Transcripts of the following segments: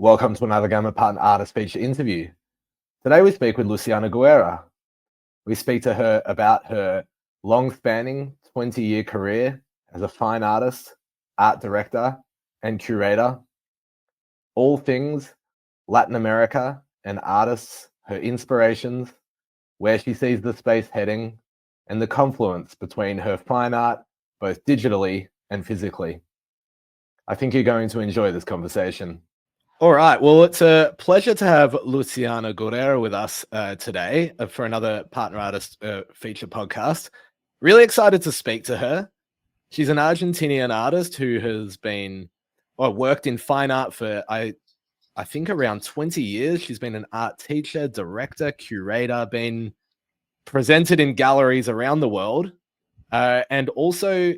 Welcome to another Gamma Partner Artist Feature interview. Today we speak with Luciana Guerra. We speak to her about her long-spanning 20-year career as a fine artist, art director, and curator. All things Latin America and artists, her inspirations, where she sees the space heading, and the confluence between her fine art, both digitally and physically. I think you're going to enjoy this conversation. All right. Well, it's a pleasure to have Luciana Guerra with us today for another Partner Artist feature podcast. Really excited to speak to her. She's an Argentinian artist who has worked in fine art for, I think, around 20 years. She's been an art teacher, director, curator, been presented in galleries around the world. And also,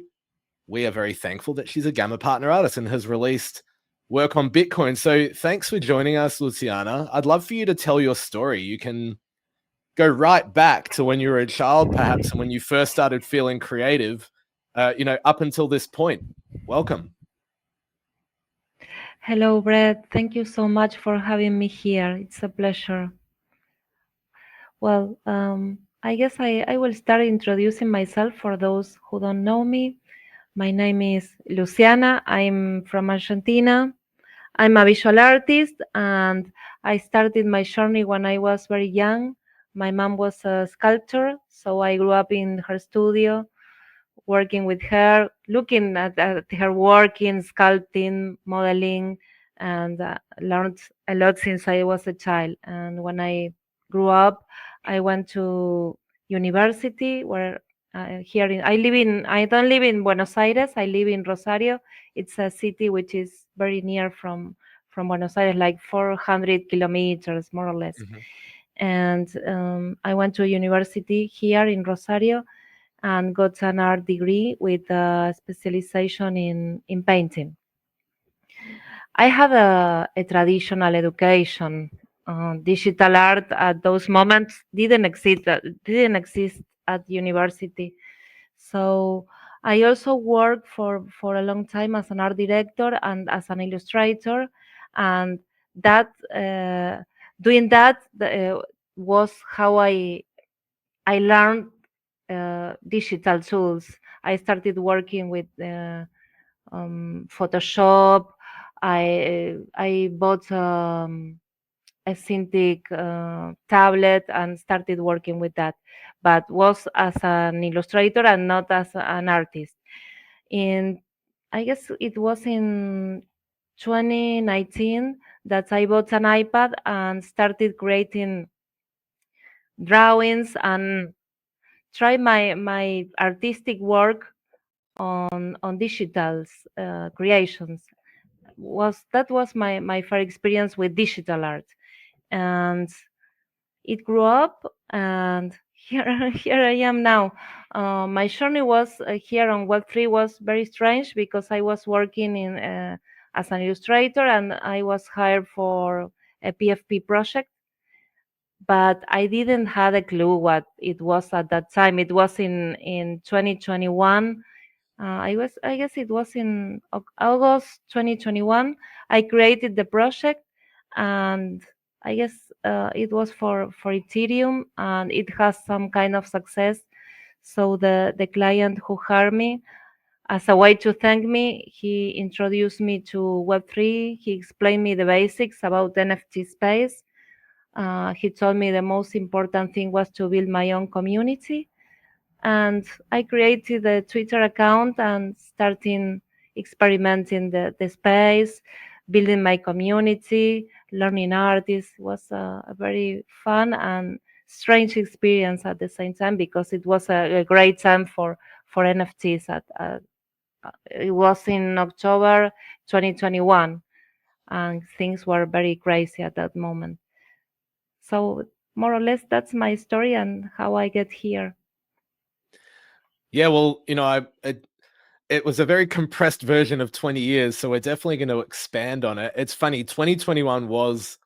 we are very thankful that she's a Gamma Partner artist and has released work on Bitcoin. So thanks for joining us, Luciana. I'd love for you to tell your story. You can go right back to when you were a child, perhaps, and when you first started feeling creative, up until this point. Welcome. Hello, Brett. Thank you so much for having me here. It's a pleasure. Well, I guess I will start introducing myself for those who don't know me. My name is Luciana. I'm from Argentina. I'm a visual artist, and I started my journey when I was very young. My mom was a sculptor, so I grew up in her studio, working with her, looking at her working, sculpting, modeling, and learned a lot since I was a child. And when I grew up, I went to university where I don't live in Buenos Aires. I live in Rosario. It's a city which is very near from Buenos Aires, like 400 kilometers more or less. And I went to a university here in Rosario and got an art degree with a specialization in painting. I had a traditional education. Digital art at those moments didn't exist at university. So I also worked for a long time as an art director and as an illustrator, and that doing that was how I learned digital tools. I started working with Photoshop. I bought a Cintiq tablet and started working with that, but was as an illustrator and not as an artist. In I guess it was in 2019 that I bought an iPad and started creating drawings and try my artistic work on digital creations. That was my first experience with digital art, and it grew up, and here I am now. My journey was here on Web3 was very strange because I was working in as an illustrator, and I was hired for a PFP project, but I didn't have a clue what it was at that time. It was in 2021. I guess it was in August 2021. I created the project, and I guess it was for Ethereum, and it has some kind of success. So the client who hired me, as a way to thank me, he introduced me to Web3. He explained me the basics about NFT space. He told me the most important thing was to build my own community, and I created a Twitter account and starting experimenting the space, building my community, learning art. This was a very fun and strange experience at the same time because it was a great time for NFTs. It was in October 2021, and things were very crazy at that moment. So more or less, that's my story and how I get here. Yeah, well, it was a very compressed version of 20 years, so we're definitely going to expand on it. It's funny, 2021 was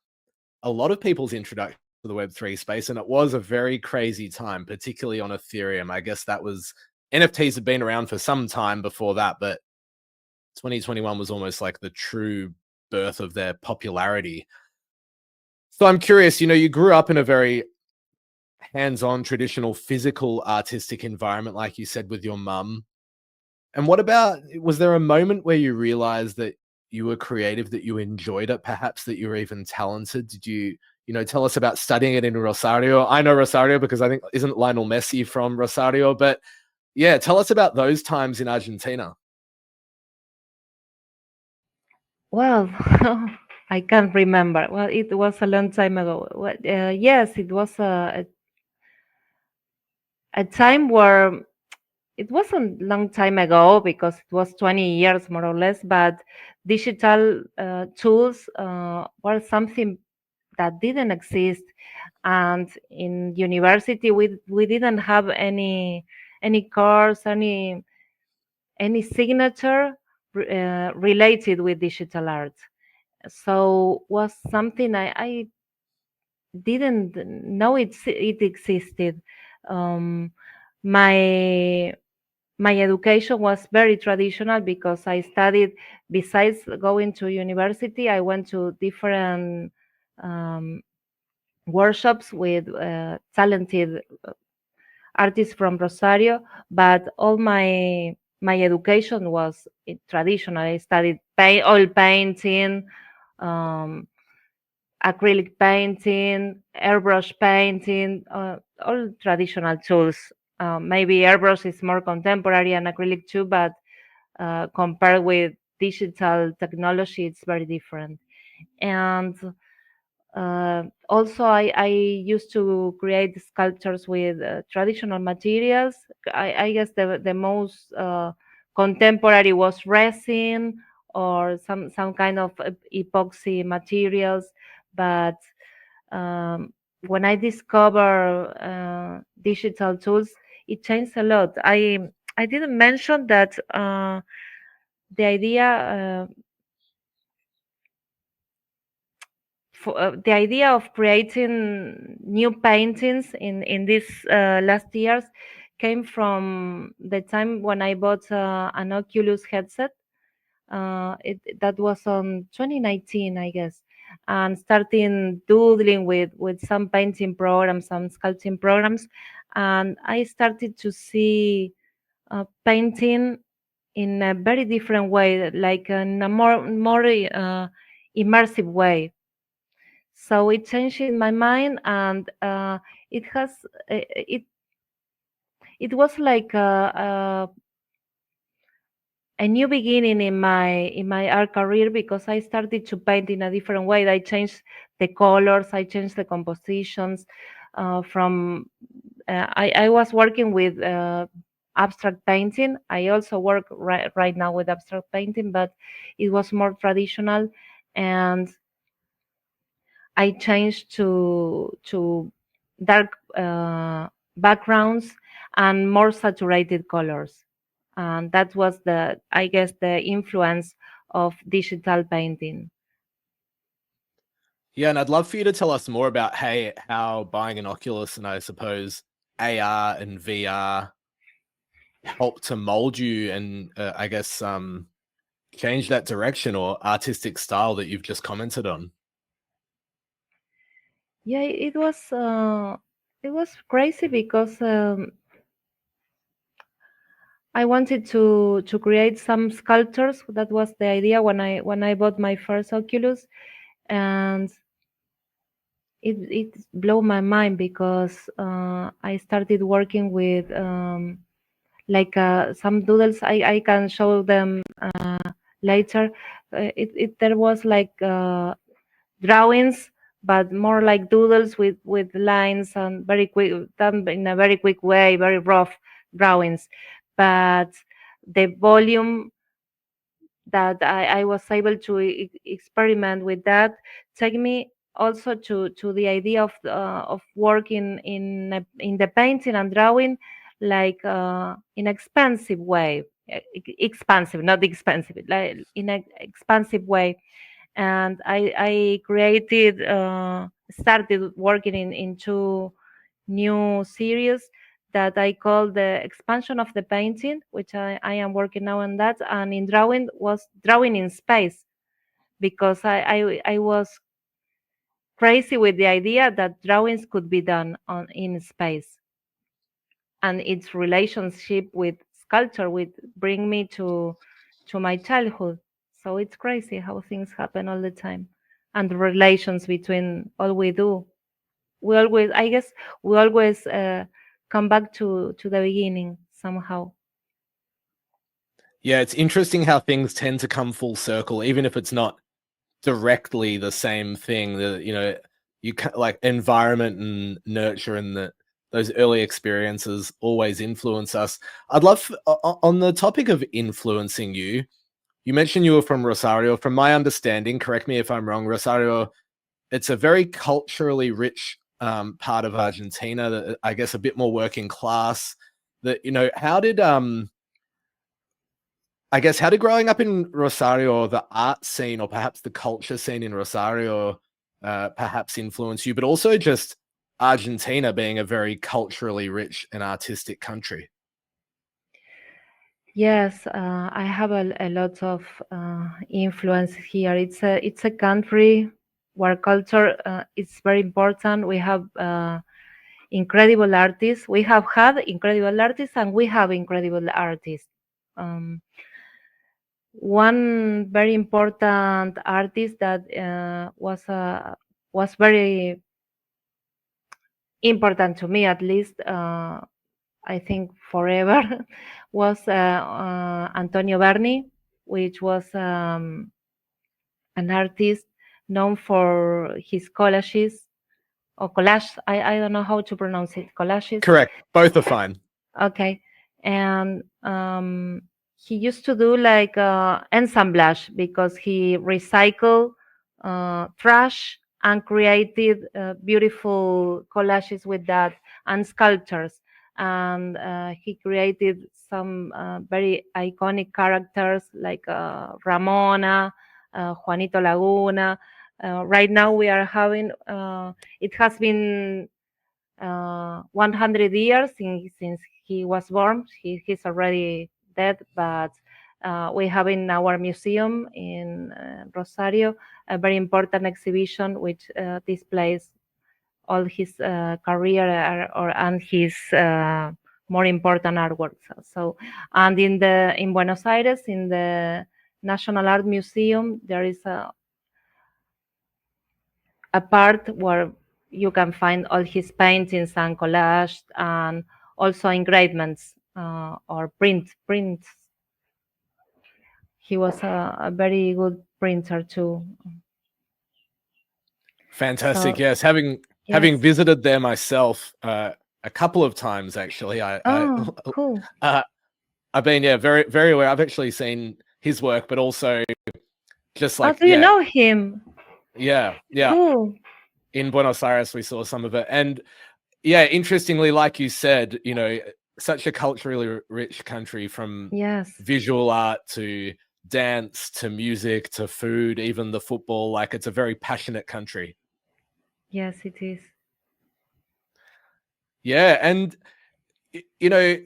a lot of people's introduction to the Web3 space, and it was a very crazy time, particularly on Ethereum. I guess NFTs had been around for some time before that, but 2021 was almost like the true birth of their popularity. So I'm curious, you grew up in a very hands-on, traditional, physical, artistic environment, like you said, with your mum. And what about, was there a moment where you realized that you were creative, that you enjoyed it, perhaps that you were even talented? Did you tell us about studying it in Rosario? I know Rosario because I think, isn't Lionel Messi from Rosario? But yeah, tell us about those times in Argentina. Well, I can't remember. Well, it was a long time ago. Yes, it was a time where it wasn't long time ago because it was 20 years more or less, but digital tools were something that didn't exist. And in university, we didn't have any course, any signature related with digital art. So was something I didn't know it existed. Um, my my education was very traditional because I studied, besides going to university, I went to different um, workshops with talented artists from Rosario, but all my education was traditional. I studied oil painting, um, acrylic painting, airbrush painting, all traditional tools. Maybe airbrush is more contemporary and acrylic too, but compared with digital technology, it's very different. And also, I used to create sculptures with traditional materials. I guess the most contemporary was resin or some kind of epoxy materials. But um, when I discover digital tools, it changed a lot. I didn't mention that the idea. The idea of creating new paintings in these last years came from the time when I bought an Oculus headset. That was on 2019, I guess, and starting doodling with some painting programs, some sculpting programs, and I started to see painting in a very different way, like in a more immersive way. So it changed in my mind, and it has it was like a new beginning in my art career because I started to paint in a different way. I changed the colors, I changed the compositions. From I was working with abstract painting. I also work right now with abstract painting, but it was more traditional, and I changed to dark backgrounds and more saturated colors, and that was the, I guess, the influence of digital painting. Yeah, and I'd love for you to tell us more about, hey, how buying an Oculus and I suppose AR and VR helped to mold you and I guess change that direction or artistic style that you've just commented on. Yeah, it was crazy because I wanted to create some sculptures. That was the idea when I bought my first Oculus, and it blew my mind because I started working with like some doodles. I can show them later. There was like drawings, but more like doodles with lines and very quick, done in a very quick way, very rough drawings. But the volume that I was able to experiment with that take me also to the idea of working in the painting and drawing like in expensive way. Expansive, not expensive, like in an expansive way. And I created started working in two new series that I call the expansion of the painting, which I am working now on that, and in drawing was drawing in space. because I was crazy with the idea that drawings could be done on in space, and its relationship with sculpture would bring me to my childhood. So it's crazy how things happen all the time, and the relations between all we do. We always, I guess, we always come back to the beginning somehow. Yeah, it's interesting how things tend to come full circle, even if it's not directly the same thing. You like environment and nurture and those early experiences always influence us. I'd love on the topic of influencing you. You mentioned you were from Rosario. From my understanding, correct me if I'm wrong, Rosario, it's a very culturally rich part of Argentina. That I guess a bit more working class. How did I guess how did growing up in Rosario, the art scene, or perhaps the culture scene in Rosario, perhaps influence you, but also just Argentina being a very culturally rich and artistic country? Yes, I have a lot of influence here. It's a country where culture is very important. We have incredible artists. We have had incredible artists, and we have incredible artists. Um, One very important artist that was very important to me, at least. I think forever, was Antonio Berni, which was an artist known for his collages or collage. I don't know how to pronounce it. Collages. Correct. Both are fine. Okay. And he used to do like ensemblage, because he recycled trash and created beautiful collages with that, and sculptures. And he created some very iconic characters like Ramona, Juanito Laguna. Right now we are having, it has been 100 years since he was born. He's already dead, but we have in our museum in Rosario a very important exhibition which displays all his career and his more important artworks. So, and in Buenos Aires, in the National Art Museum, there is a part where you can find all his paintings and collage, and also engravements or prints. He was a very good printer too. Fantastic. So Yes, having yes. visited there myself a couple of times actually. Oh, cool. uh, I've been very very aware. I've actually seen his work, but also just Oh, like do you know him? yeah. Cool. In Buenos Aires, we saw some of it, and yeah, interestingly, like you said, such a culturally rich country, from Yes. visual art to dance to music to food, even the football. Like, it's a very passionate country. Yes, it is. Yeah, and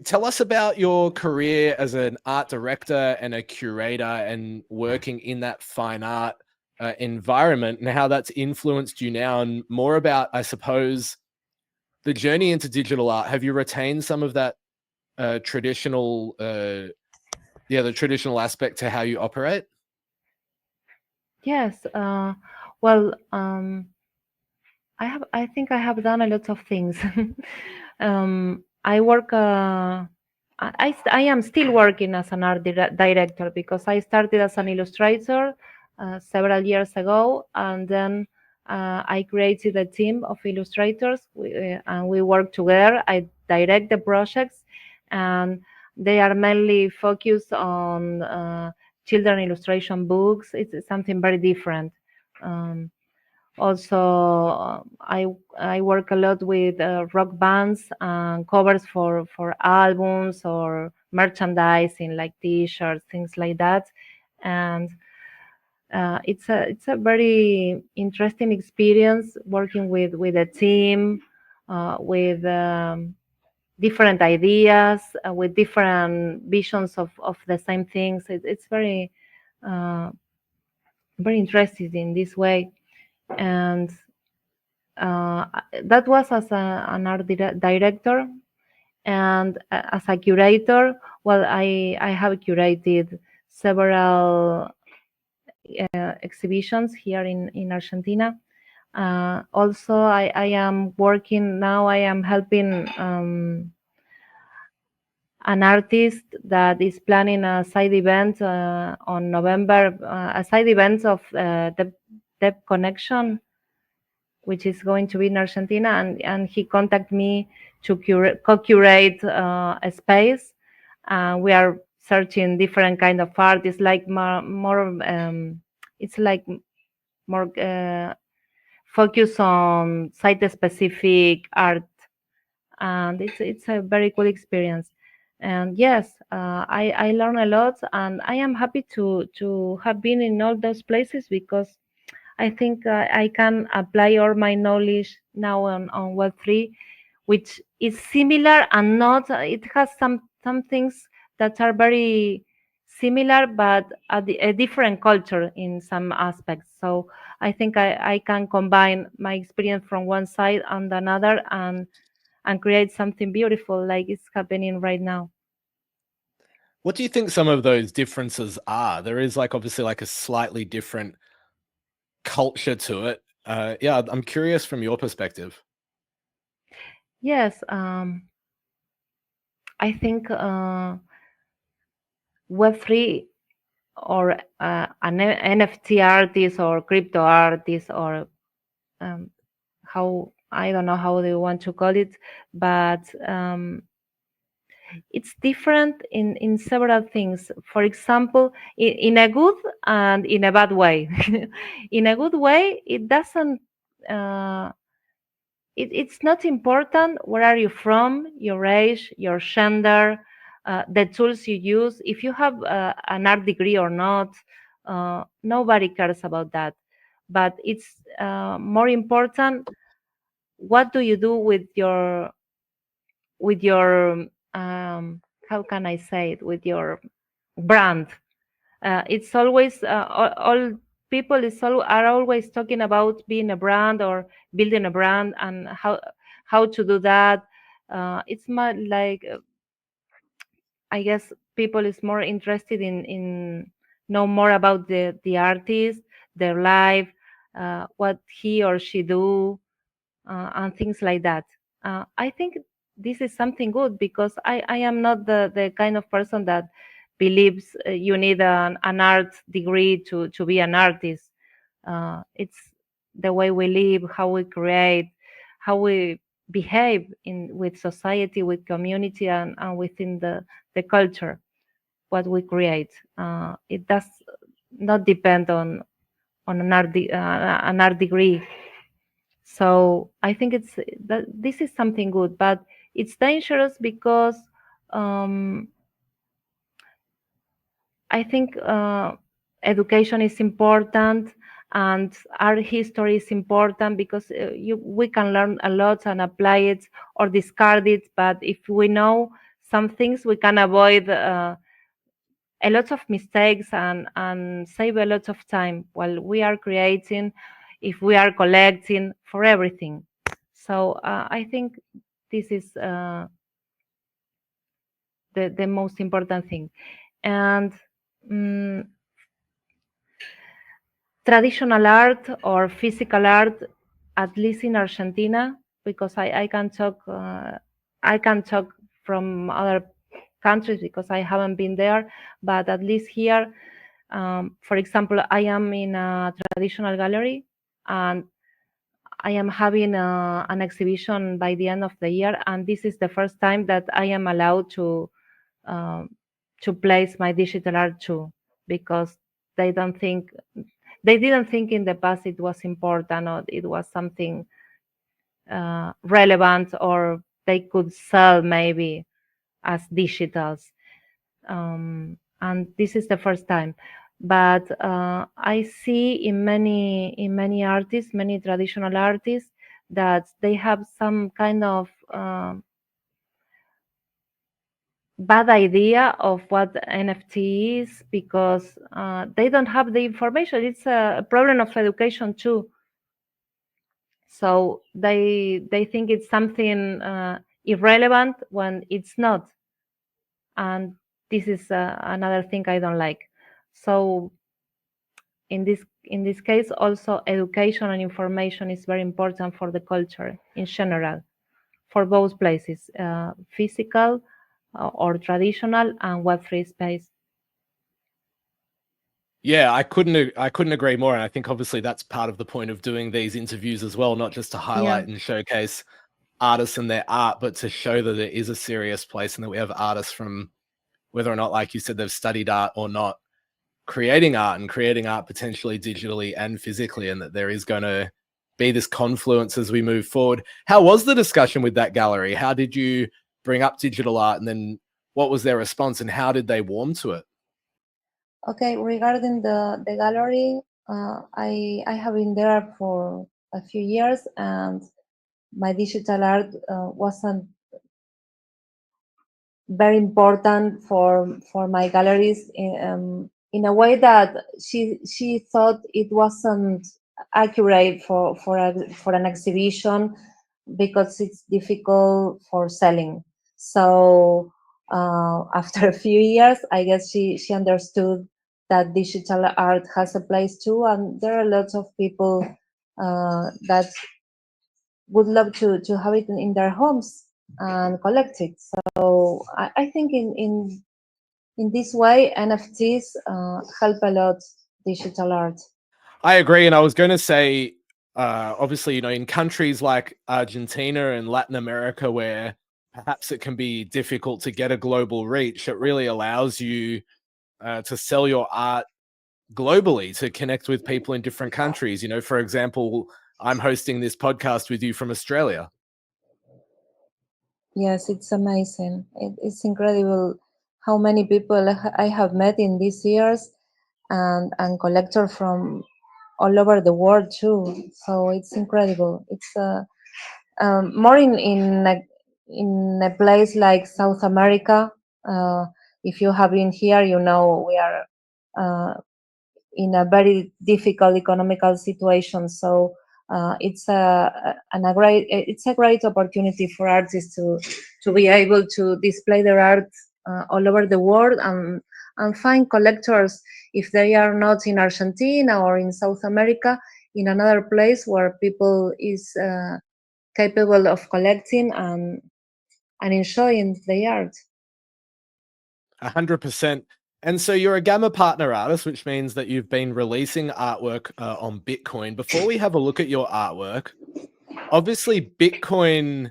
tell us about your career as an art director and a curator, and working in that fine art environment, and how that's influenced you now, and more about, I suppose, the journey into digital art. Have you retained some of that traditional the traditional aspect to how you operate? Yes. Well, I think I have done a lot of things. I work. I am still working as an art director, because I started as an illustrator several years ago, and then I created a team of illustrators, and we work together. I direct the projects, and they are mainly focused on children illustration books. It's something very different. Um, Also, I work a lot with rock bands and covers for albums or merchandising, like T-shirts, things like that. And it's a very interesting experience working with a team, with different ideas, with different visions of the same things. It's very uh, very interested in this way. And that was as an art director. And as a curator, well, I have curated several exhibitions here in Argentina. Also, I am working now, I am helping an artist that is planning a side event on November, a side event of the Connection, which is going to be in Argentina, and he contacted me to co-curate a space. We are searching different kind of art. It's like more it's like more focus on site-specific art, and it's a very cool experience. And yes, I learn a lot, and I am happy to have been in all those places, because I think I can apply all my knowledge now on Web3, which is similar and not. It has some things that are very similar, but a different culture in some aspects. So I think I can combine my experience from one side and another, and create something beautiful like it's happening right now. What do you think some of those differences are? There is like obviously like a slightly different culture to it. Yeah, I'm curious from your perspective. Yes, I think Web3, or an NFT artist or crypto artist, or how, I don't know how they want to call it, but it's different in several things. For example, in a good and in a bad way. In a good way, it doesn't. It's not important where are you from, your age, your gender, the tools you use. If you have an art degree or not, nobody cares about that. But it's more important, what do you do with your how can I say it, with your brand. It's always all people are always talking about being a brand or building a brand, and how to do that. It's more like I guess people is more interested in know more about the artist, their life, what he or she do, and things like that. I think this is something good, because I am not the kind of person that believes you need an art degree to be an artist. It's the way we live, how we create, how we behave in with society, with community, and within the culture, what we create. It does not depend on an art degree. So I think it's that this is something good, but it's dangerous because um, I think education is important, and art history is important, because we can learn a lot and apply it or discard it. But if we know some things, we can avoid a lot of mistakes, and save a lot of time while we are creating, if we are collecting for everything. So I think this is the most important thing. And mm traditional art or physical art, at least in Argentina, because I can talk from other countries because I haven't been there, but at least here, for example, I am in a traditional gallery, and I am having an exhibition by the end of the year, and this is the first time that I am allowed um, to place my digital art too, because they don't think they didn't think in the past it was important, or it was something relevant, or they could sell maybe as digitals. And this is the first time. But I see in many artists, many traditional artists, that they have some kind of bad idea of what NFT is, because they don't have the information. It's a problem of education too. So they think it's something irrelevant when it's not, and this is another thing I don't like. So in this case, also education and information is very important for the culture in general, for both places, physical or traditional and Web3 space. Yeah, I couldn't agree more, and I think obviously that's part of the point of doing these interviews as well, not just to Yeah. highlight and showcase artists and their art, but to show that it is a serious place and that we have artists from, whether or not, like you said, they've studied art or not, creating art, and creating art potentially digitally and physically, and that there is going to be this confluence as we move forward. How was the discussion with that gallery? How did you bring up digital art, and then what was their response, and how did they warm to it? Okay, regarding the gallery, I have been there for a few years, and my digital art wasn't very important for my galleries in a way that she thought it wasn't accurate for an exhibition because it's difficult for selling. So after a few years, I guess she understood that digital art has a place too, and there are lots of people that would love to have it in their homes and collect it. So I think in this way, NFTs help a lot digital art. I agree, and I was going to say, obviously, in countries like Argentina and Latin America, where perhaps it can be difficult to get a global reach, it really allows you to sell your art globally, to connect with people in different countries. For example, I'm hosting this podcast with you from Australia. Yes, it's amazing. It's incredible how many people I have met in these years, and collectors from all over the world too. So it's incredible. It's more in a place like South America. Uh, if you have been here, you know we are uh, in a very difficult economical situation. So it's a great opportunity for artists to be able to display their art all over the world, and find collectors if they are not in Argentina or in South America, in another place where people is capable of collecting and enjoying the art. 100%. And so you're a Gamma Partner artist, which means that you've been releasing artwork on Bitcoin. Before we have a look at your artwork, obviously Bitcoin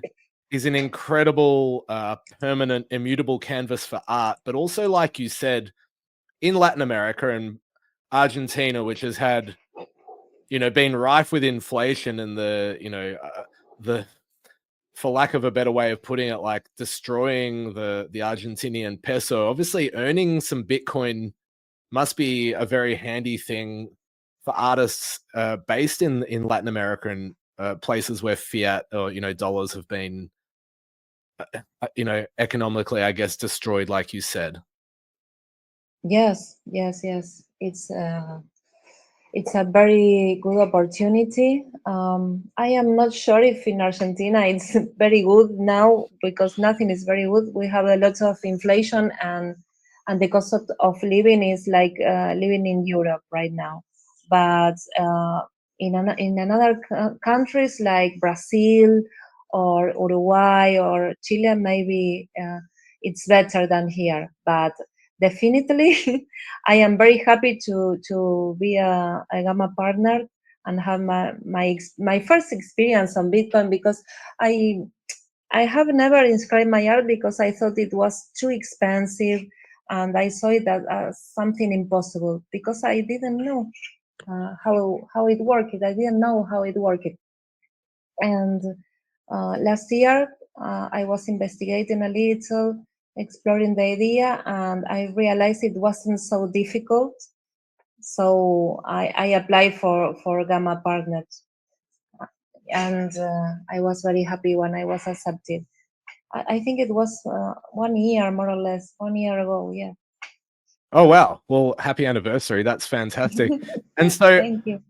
is an incredible, permanent, immutable canvas for art, but also, like you said, in Latin America and Argentina, which has had, been rife with inflation and the for lack of a better way of putting it, like destroying the Argentinian peso. Obviously, earning some Bitcoin must be a very handy thing for artists based in Latin America and places where fiat or dollars have been economically, I guess, destroyed, like you said. Yes, yes, yes. It's a very good opportunity. I am not sure if in Argentina it's very good now, because nothing is very good. We have a lot of inflation, and the cost of living is like living in Europe right now. But in another countries like Brazil or Uruguay or Chile, maybe it's better than here. But definitely, I am very happy to be a Gamma partner and have my first experience on Bitcoin, because I I have never inscribed my art because I thought it was too expensive, and I saw it as something impossible because I didn't know how it worked. I didn't know how it worked, and last year I was investigating a little, exploring the idea, and I realized it wasn't so difficult. So I applied for Gamma Partners, and I was very happy when I was accepted. I think it was 1 year, more or less, 1 year ago. Yeah. Oh, wow. Well, happy anniversary. That's fantastic. And so, Thank you.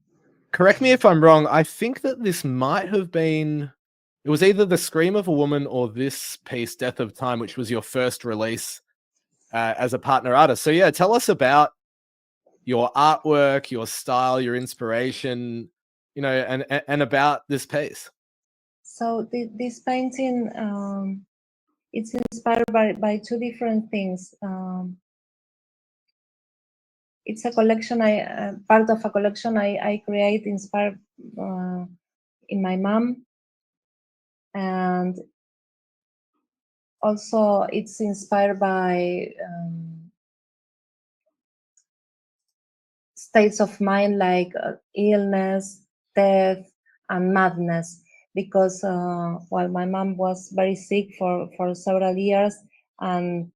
correct me if I'm wrong. I think that this might have been, it was either The Scream of a Woman or this piece, Death of Time, which was your first release as a partner artist. So, yeah, tell us about your artwork, your style, your inspiration, and about this piece. So this painting, it's inspired by two different things. It's a collection, part of a collection I create inspired in my mom, and also it's inspired by states of mind like illness, death, and madness. Because while my mom was very sick for several years, and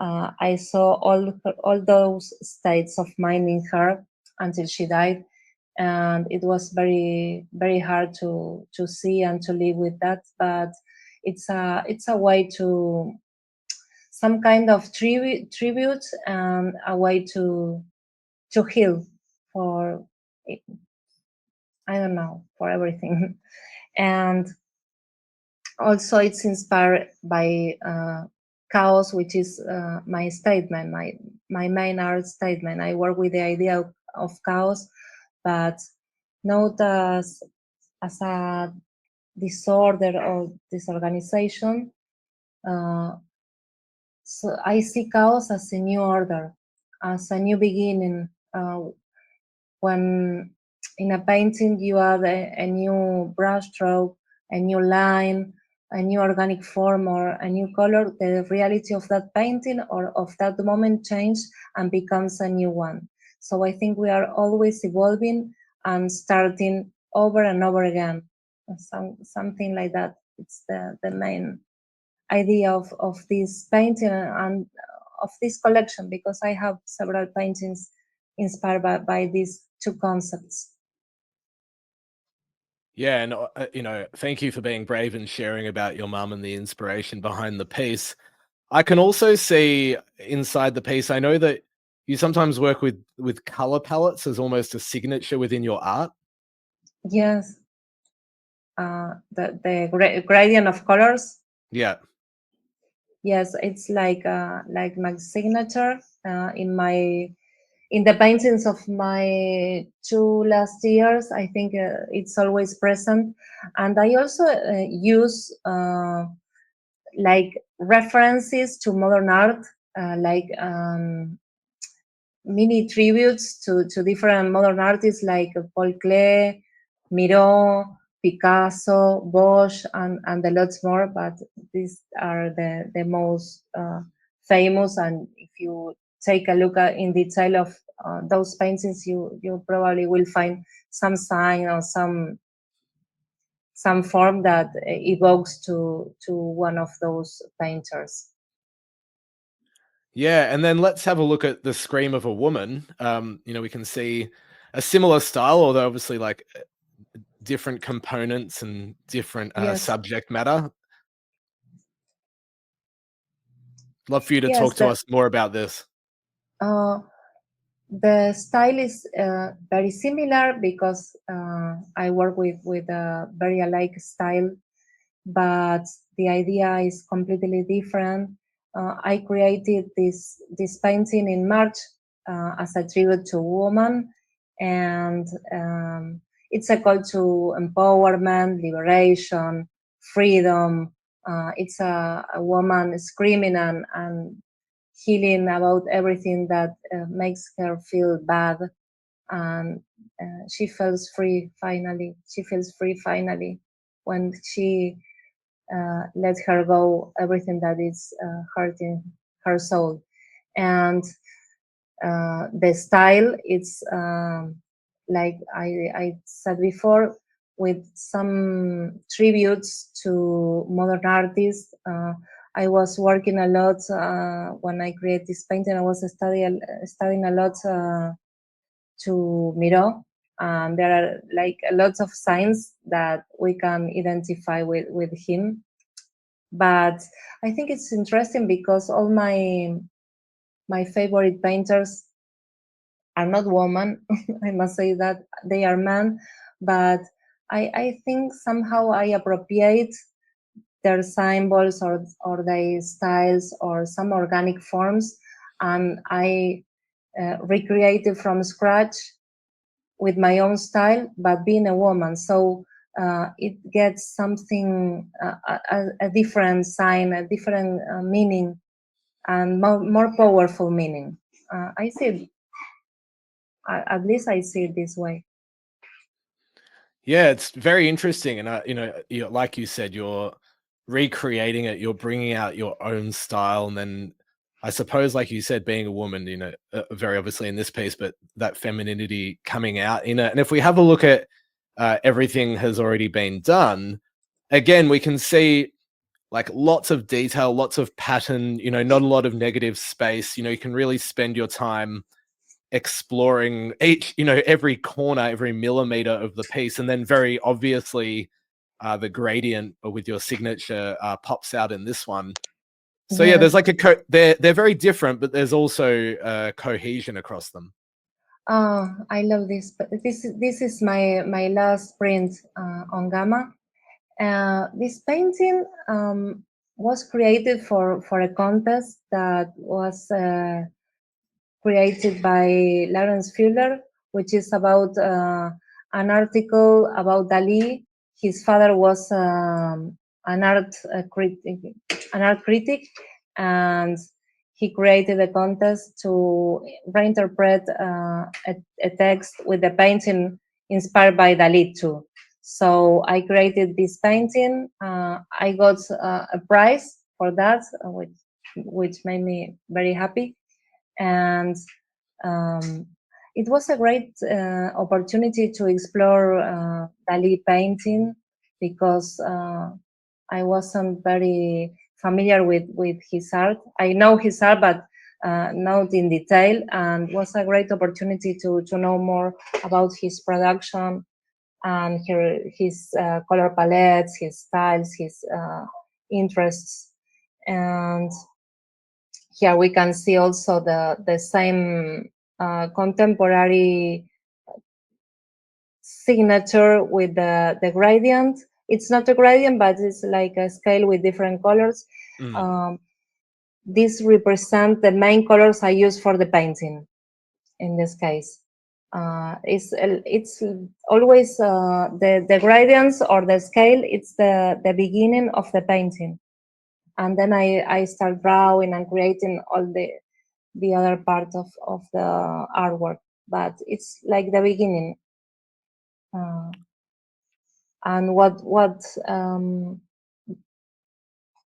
I saw all those states of mind in her until she died, and it was very hard to see and to live with that. But it's a way to some kind of tribute and a way to heal for, I don't know, for everything. And also it's inspired by chaos, which is my statement, my main art statement. I work with the idea of chaos, but not as a disorder or disorganization. So I see chaos as a new order, as a new beginning. When in a painting you add a new brush stroke, a new line, a new organic form, or a new color, the reality of that painting or of that moment changes and becomes a new one. So I think we are always evolving and starting over and over again. Something like that. It's the main idea of this painting and of this collection, because I have several paintings inspired by these two concepts. Yeah, and thank you for being brave and sharing about your mum and the inspiration behind the piece. I can also see inside the piece, I know that you sometimes work with color palettes as almost a signature within your art. Yes, the gradient of colors. Yeah. Yes, it's like my signature in the paintings of my 2 last years. I think it's always present, and I also use like references to modern art, like mini tributes to different modern artists like Paul Klee, Miro, Picasso, Bosch, and a lot more. But these are the most famous. And if you take a look in detail of those paintings, you probably will find some sign or some form that evokes to one of those painters. Yeah, and then let's have a look at The Scream of a Woman. We can see a similar style, although obviously like different components and different Yes. subject matter. Love for you to Yes, talk to us more about this. the style is very similar because I work with a very alike style, but the idea is completely different. I created this painting in March as a tribute to woman, and it's a call to empowerment, liberation, freedom. It's a woman screaming and healing about everything that makes her feel bad, and she feels free finally. She feels free finally when she let her go everything that is hurting her soul. And the style, it's like I said before, with some tributes to modern artists. I was working a lot when I created this painting. I was studying a lot to Miro. There are like a lot of signs that we can identify with him. But I think it's interesting because all my favorite painters are not women. I must say that they are men, but I think somehow I appropriate their symbols or their styles or some organic forms, and I recreate it from scratch with my own style, but being a woman. So it gets something, a different sign, a different meaning, and more powerful meaning. I see it, at least I see it this way. Yeah, it's very interesting, and like you said, you're recreating it. You're bringing out your own style, and then I suppose, like you said, being a woman, very obviously in this piece, but that femininity coming out in it. And if we have a look at everything has already been done, again, we can see like lots of detail, lots of pattern. Not a lot of negative space. You can really spend your time exploring every corner, every millimeter of the piece, and then very obviously the gradient with your signature pops out in this one. So yeah, there's Yes. like they're very different, but there's also cohesion across them. I love this. But this is my last print on Gamma. This painting was created for a contest that was created by Lawrence Fuller, which is about an article about Dali. His father was an art critic, and he created a contest to reinterpret a text with a painting inspired by Dali too. So I created this painting. I got a prize for that, which made me very happy. And um, it was a great opportunity to explore Dali painting because I wasn't very familiar with his art. I know his art, but not in detail, and was a great opportunity to know more about his production and his color palettes, his styles, his interests. And here we can see also the same contemporary signature with the gradient. It's not a gradient, but it's like a scale with different colors. Um, these represent the main colors I use for the painting in this case. It's always the gradients or the scale, it's the beginning of the painting. And then I start drawing and creating all the other part of the artwork, but it's like the beginning. And what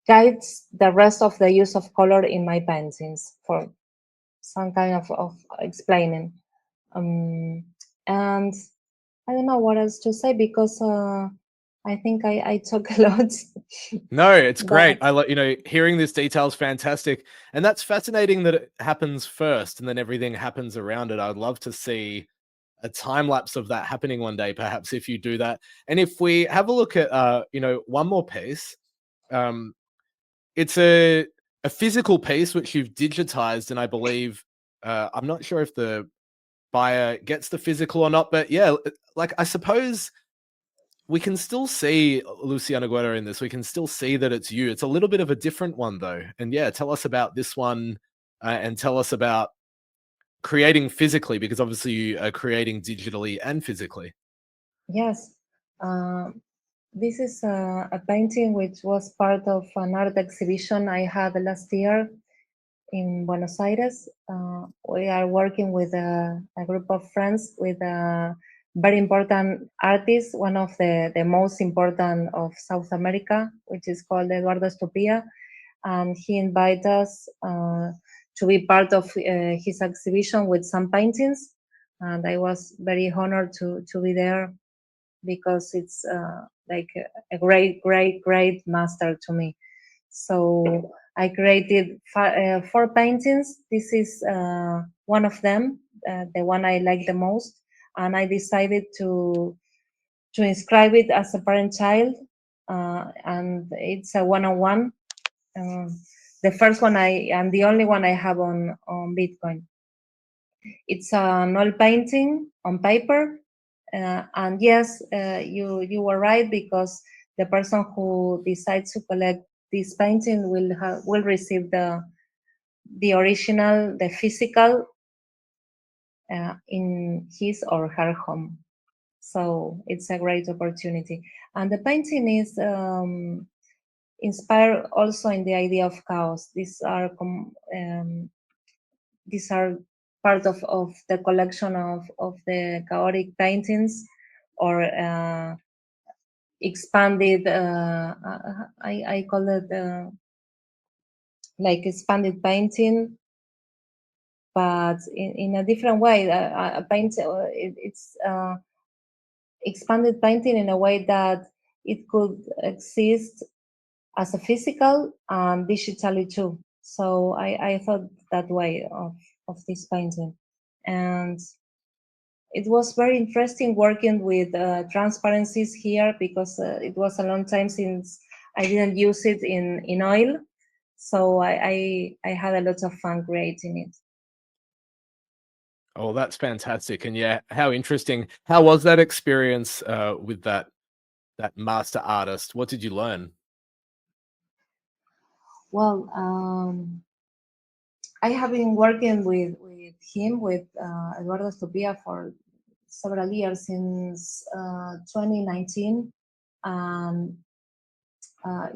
guides the rest of the use of color in my paintings for some kind of explaining. And I don't know what else to say because I think I talk a lot. No, it's great. But I hearing this detail is fantastic, and that's fascinating that it happens first and then everything happens around it. I'd love to see a time lapse of that happening one day, perhaps, if you do that. And if we have a look at one more piece, it's a physical piece which you've digitized, and I believe I'm not sure if the buyer gets the physical or not, but yeah, like I suppose we can still see Luciana Guerra in this. We can still see that it's you. It's a little bit of a different one though. And yeah, tell us about this one and tell us about creating physically, because obviously you are creating digitally and physically. yes, this is a painting which was part of an art exhibition I had last year in Buenos Aires. We are working with a group of friends with a very important artist, one of the most important of South America, which is called Eduardo Estupia. And he invited us to be part of his exhibition with some paintings. And I was very honored to be there because it's like a great master to me. So I created 4 paintings. This is one of them, the one I like the most, and I decided to inscribe it as a parent child. and it's a one-on-one. The first one and the only one I have on Bitcoin. It's an oil painting on paper, and yes, you were right, because the person who decides to collect this painting will receive the original, the physical, in his or her home. So it's a great opportunity. And the painting is inspired also in the idea of chaos. These are part of the collection of the chaotic paintings, or expanded, I call it like expanded painting, but in a different way. A paint, it's expanded painting in a way that it could exist as a physical and digitally too. So I thought that way of this painting. And it was very interesting working with transparencies here, because it was a long time since I didn't use it in oil. So I had a lot of fun creating it. Oh, that's fantastic. And yeah, how interesting. How was that experience with that master artist? What did you learn? Well, I have been working with him, with Eduardo Stupia, for several years, since 2019. And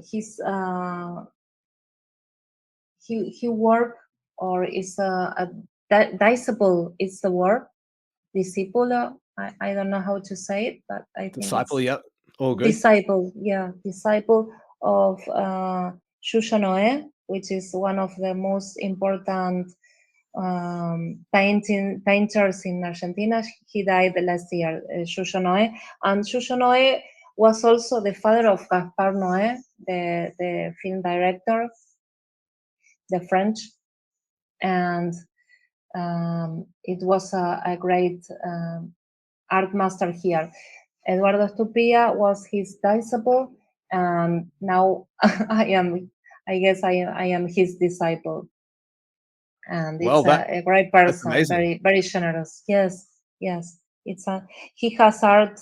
he's he work, or is a disciple is the word, disciple. I don't know how to say it, but I think Disciple, it's yep. All good. disciple. Yeah, disciple of Shusha Noé, which is one of the most important painters in Argentina. He died last year, Shusha Noé. And Shusha Noé was also the father of Gaspar Noé, the film director, the French. And it was a great art master here. Eduardo Stupia was his disciple, and now I guess I am his disciple. And Well, it's a great that's person, amazing. very, very generous. Yes, yes. He has art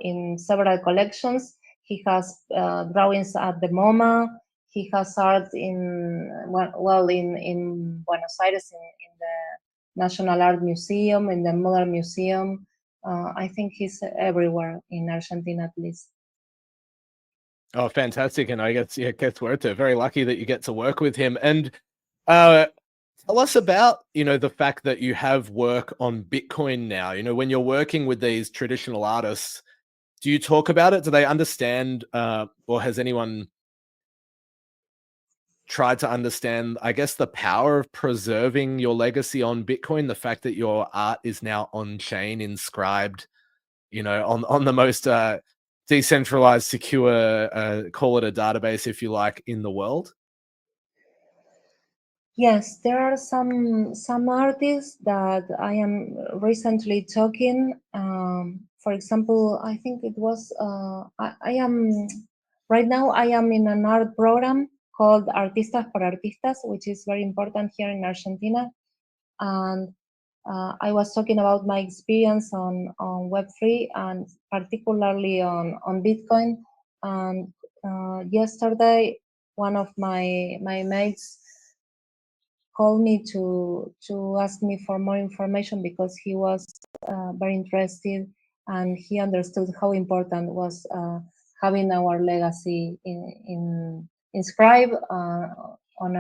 in several collections. He has drawings at the MoMA. He has art in Buenos Aires, in the National Art Museum, in the Modern Museum. I think he's everywhere in Argentina, at least. Oh, fantastic. And I guess, yeah, qué suerte. Very lucky that you get to work with him. And tell us about, the fact that you have work on Bitcoin now. When you're working with these traditional artists, do you talk about it? Do they understand, or has anyone tried to understand, I guess, the power of preserving your legacy on Bitcoin, the fact that your art is now on chain, inscribed, on the most decentralized, secure, call it a database, if you like, in the world? Yes, there are some artists that I am recently talking. For example, I think it was I am right now. I am in an art program called Artistas por Artistas, which is very important here in Argentina. And I was talking about my experience on Web3, and particularly on Bitcoin. And yesterday, one of my mates called me to ask me for more information, because he was very interested, and he understood how important was having our legacy in inscribed on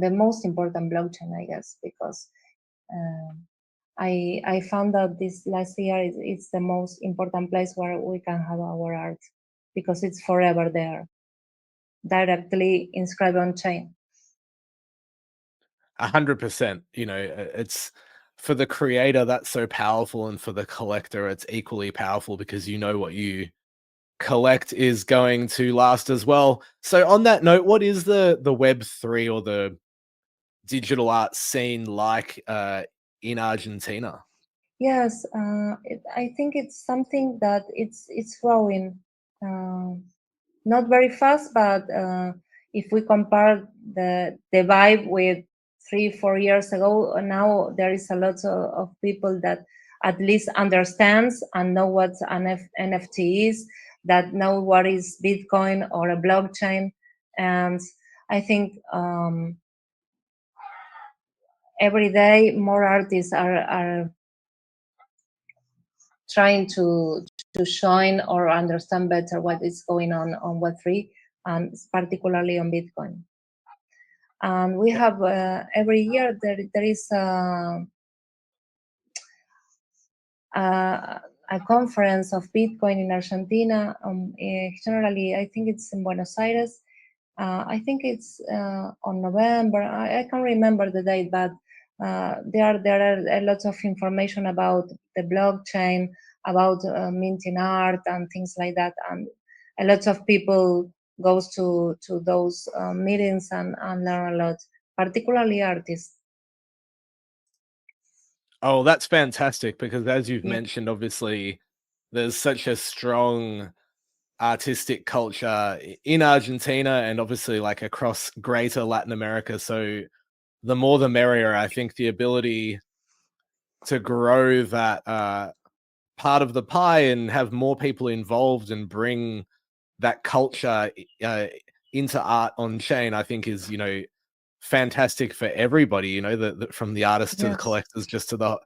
the most important blockchain, I guess, because I found that this last year it's the most important place where we can have our art, because it's forever there, directly inscribed on chain. 100%. It's for the creator, that's so powerful, and for the collector, it's equally powerful, because what you collect is going to last as well. So on that note, what is the Web3 or the digital art scene like in Argentina? Yes, I think it's something that it's growing. not very fast, but if we compare the vibe with 3-4 years ago, now there is a lot of people that at least understands and know what an NFT is, that know what is Bitcoin or a blockchain. And I think every day more artists are trying to join or understand better what is going on Web3, and particularly on Bitcoin. And we have every year there is a conference of Bitcoin in Argentina. Generally, I think it's in Buenos Aires. I think it's on November. I can't remember the date, but there are a lot of information about the blockchain, about minting art and things like that. And a lot of people goes to those meetings and learn a lot, particularly artists. Oh, that's fantastic, because as you've Yeah. mentioned, obviously there's such a strong artistic culture in Argentina and obviously like across greater Latin America. So the more the merrier. I think the ability to grow that part of the pie and have more people involved and bring that culture into art on chain, I think is, fantastic for everybody, from the artists to the Yes. collectors, just to the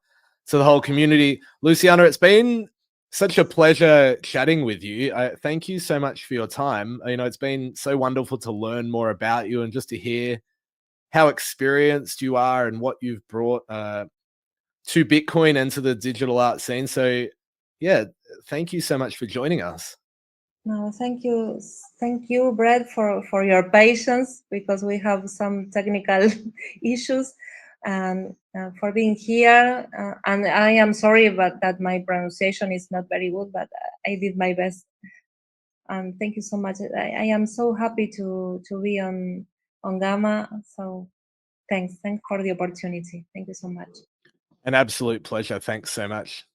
whole community. Luciana, it's been such a pleasure chatting with you. Thank you so much for your time. It's been so wonderful to learn more about you and just to hear how experienced you are and what you've brought to Bitcoin and to the digital art scene. So yeah, thank you so much for joining us. No, thank you, Brett, for your patience, because we have some technical issues, and for being here. And I am sorry, but that my pronunciation is not very good, but I did my best. And thank you so much. I am so happy to be on Gamma. So thanks for the opportunity. Thank you so much. An absolute pleasure. Thanks so much.